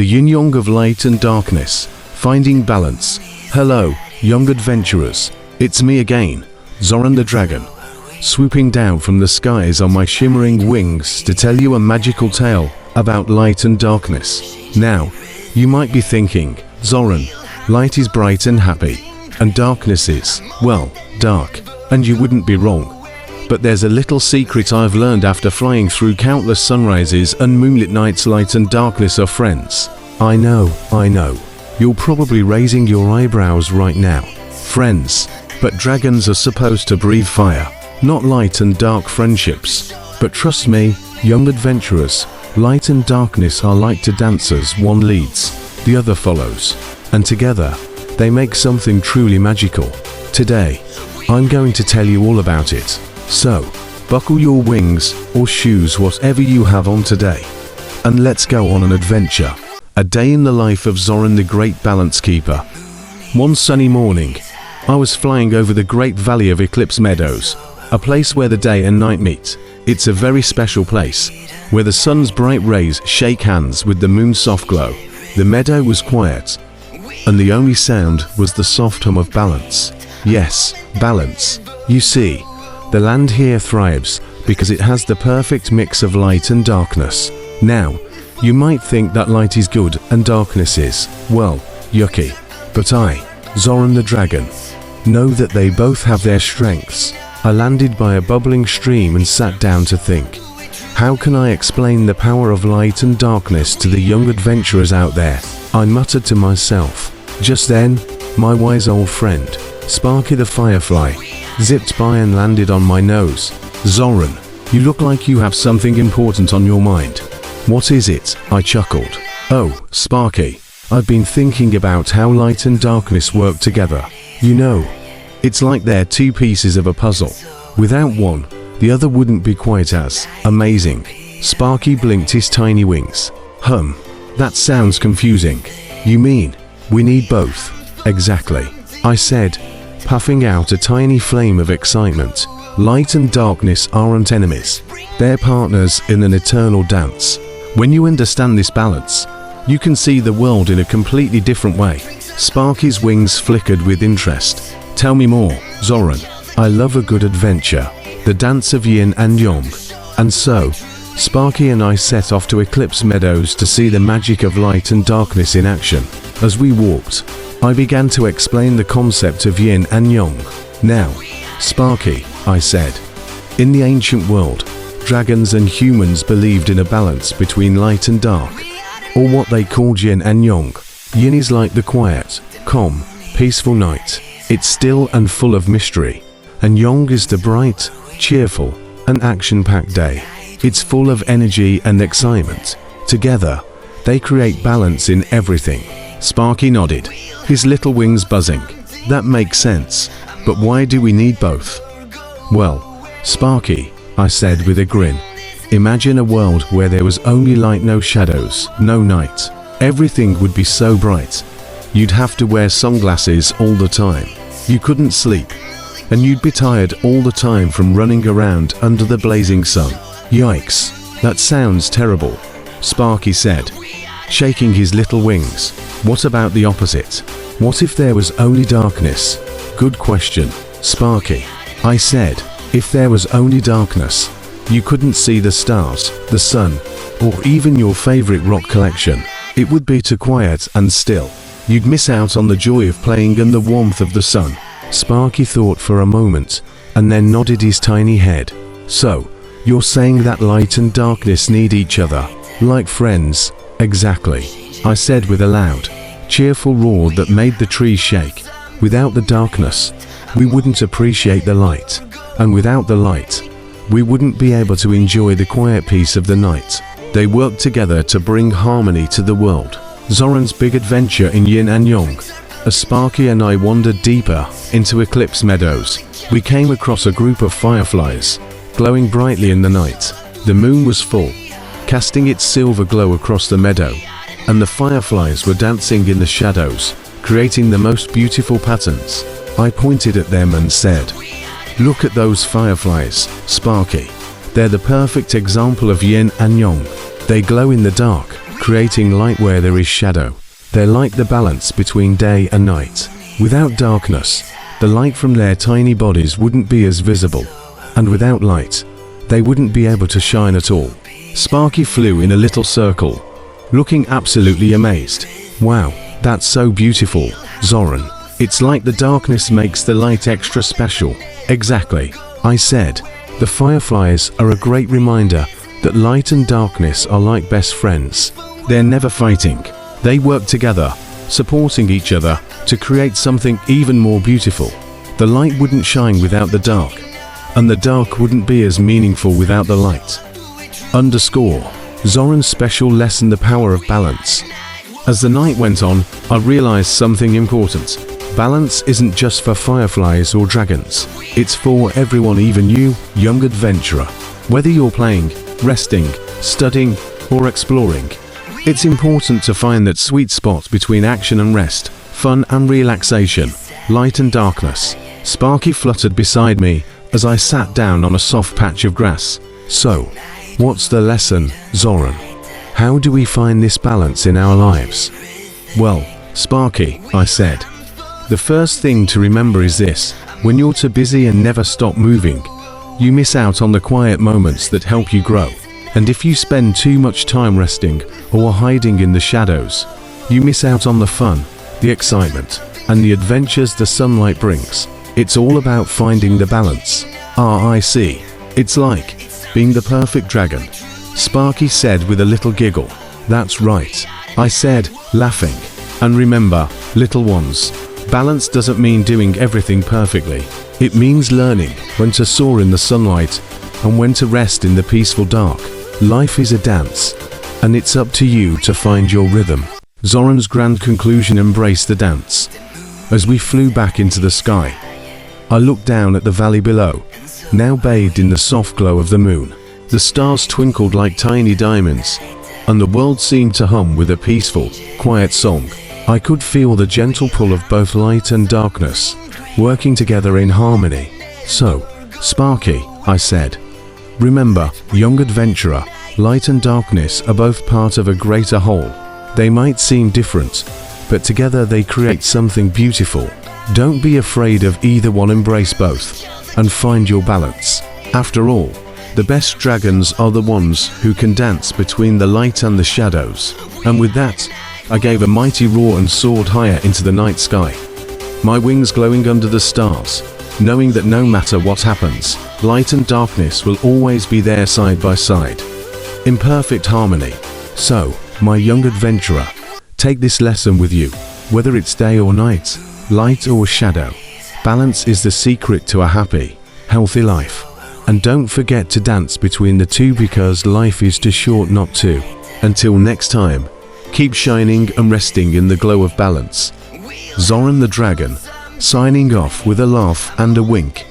The yin-yang of light and darkness, finding balance. Hello, young adventurers. It's me again, Zoran the Dragon, swooping down from the skies on my shimmering wings to tell you a magical tale about light and darkness. Now, you might be thinking, Zoran, light is bright and happy, and darkness is, well, dark, and you wouldn't be wrong. But there's a little secret I've learned after flying through countless sunrises and moonlit nights. Light and darkness are friends. I know. You're probably raising your eyebrows right now. Friends. But dragons are supposed to breathe fire, not light and dark friendships. But trust me, young adventurers, light and darkness are like two dancers. One leads, the other follows. And together, they make something truly magical. Today, I'm going to tell you all about it. So, buckle your wings or shoes, whatever you have on today, and let's go on an adventure. A day in the life of Zoran the Great Balance Keeper. One sunny morning, I was flying over the great valley of Eclipse Meadows, a place where the day and night meet. It's a very special place, where the sun's bright rays shake hands with the moon's soft glow. The meadow was quiet, and the only sound was the soft hum of balance. Yes, balance. You see, the land here thrives because it has the perfect mix of light and darkness. Now, you might think that light is good and darkness is, well, yucky. But I, Zoran the Dragon, know that they both have their strengths. I landed by a bubbling stream and sat down to think. How can I explain the power of light and darkness to the young adventurers out there? I muttered to myself. Just then, my wise old friend, Sparky the Firefly, zipped by and landed on my nose. Zoran, you look like you have something important on your mind. What is it? I chuckled. Oh, Sparky, I've been thinking about how light and darkness work together. You know, it's like they're two pieces of a puzzle. Without one, the other wouldn't be quite as amazing. Sparky blinked his tiny wings. That sounds confusing. You mean, we need both? Exactly, I said, puffing out a tiny flame of excitement. Light and darkness aren't enemies. They're partners in an eternal dance. When you understand this balance, you can see the world in a completely different way. Sparky's wings flickered with interest. Tell me more, Zoran. I love a good adventure. The dance of yin and yang. And so, Sparky and I set off to Eclipse Meadows to see the magic of light and darkness in action. As we walked, I began to explain the concept of yin and yang. Now, Sparky, I said, in the ancient world, dragons and humans believed in a balance between light and dark, or what they called yin and yang. Yin is like the quiet, calm, peaceful night. It's still and full of mystery. And yang is the bright, cheerful, and action-packed day. It's full of energy and excitement. Together, they create balance in everything. Sparky nodded, his little wings buzzing. That makes sense. But why do we need both? Well, Sparky, I said with a grin. Imagine a world where there was only light, no shadows, no night. Everything would be so bright. You'd have to wear sunglasses all the time. You couldn't sleep. And you'd be tired all the time from running around under the blazing sun. Yikes, that sounds terrible, Sparky said, shaking his little wings. What about the opposite? What if there was only darkness? Good question, Sparky. I said, if there was only darkness, you couldn't see the stars, the sun, or even your favorite rock collection. It would be too quiet and still. You'd miss out on the joy of playing and the warmth of the sun. Sparky thought for a moment, and then nodded his tiny head. So, you're saying that light and darkness need each other, like friends? Exactly, I said with a loud, cheerful roar that made the trees shake. Without the darkness, we wouldn't appreciate the light. And without the light, we wouldn't be able to enjoy the quiet peace of the night. They work together to bring harmony to the world. Zoran's big adventure in yin and yang. As Sparky and I wandered deeper into Eclipse Meadows, we came across a group of fireflies, glowing brightly in the night. The moon was full, casting its silver glow across the meadow, and the fireflies were dancing in the shadows, creating the most beautiful patterns. I pointed at them and said, "Look at those fireflies, Sparky. They're the perfect example of yin and yang. They glow in the dark, creating light where there is shadow. They're like the balance between day and night. Without darkness, the light from their tiny bodies wouldn't be as visible, and without light, they wouldn't be able to shine at all. Sparky flew in a little circle, looking absolutely amazed. Wow, that's so beautiful, Zoran. It's like the darkness makes the light extra special. Exactly, I said. The fireflies are a great reminder that light and darkness are like best friends. They're never fighting. They work together, supporting each other to create something even more beautiful. The light wouldn't shine without the dark, and the dark wouldn't be as meaningful without the light. Zoran's special lesson: the power of balance. As the night went on, I realized something important. Balance isn't just for fireflies or dragons. It's for everyone, even you, young adventurer. Whether you're playing, resting, studying, or exploring, it's important to find that sweet spot between action and rest, fun and relaxation, light and darkness. Sparky fluttered beside me as I sat down on a soft patch of grass. So, what's the lesson, Zoran? How do we find this balance in our lives? Well, Sparky, I said, the first thing to remember is this: when you're too busy and never stop moving, you miss out on the quiet moments that help you grow. And if you spend too much time resting or hiding in the shadows, you miss out on the fun, the excitement, and the adventures the sunlight brings. It's all about finding the balance. I see. It's like being the perfect dragon, Sparky said with a little giggle. That's right, I said, laughing. And remember, little ones, balance doesn't mean doing everything perfectly. It means learning when to soar in the sunlight and when to rest in the peaceful dark. Life is a dance, and it's up to you to find your rhythm. Zoran's grand conclusion embraced the dance. As we flew back into the sky, I looked down at the valley below, now bathed in the soft glow of the moon. The stars twinkled like tiny diamonds, and the world seemed to hum with a peaceful, quiet song. I could feel the gentle pull of both light and darkness, working together in harmony. So, Sparky, I said, remember, young adventurer, light and darkness are both part of a greater whole. They might seem different, but together they create something beautiful. Don't be afraid of either one, embrace both, and find your balance. After all, the best dragons are the ones who can dance between the light and the shadows. And with that, I gave a mighty roar and soared higher into the night sky, my wings glowing under the stars, knowing that no matter what happens, light and darkness will always be there side by side, in perfect harmony. So, my young adventurer, take this lesson with you. Whether it's day or night, light or shadow, balance is the secret to a happy, healthy life. And don't forget to dance between the two, because life is too short not to. Until next time, keep shining and resting in the glow of balance. Zoran the Dragon, signing off with a laugh and a wink.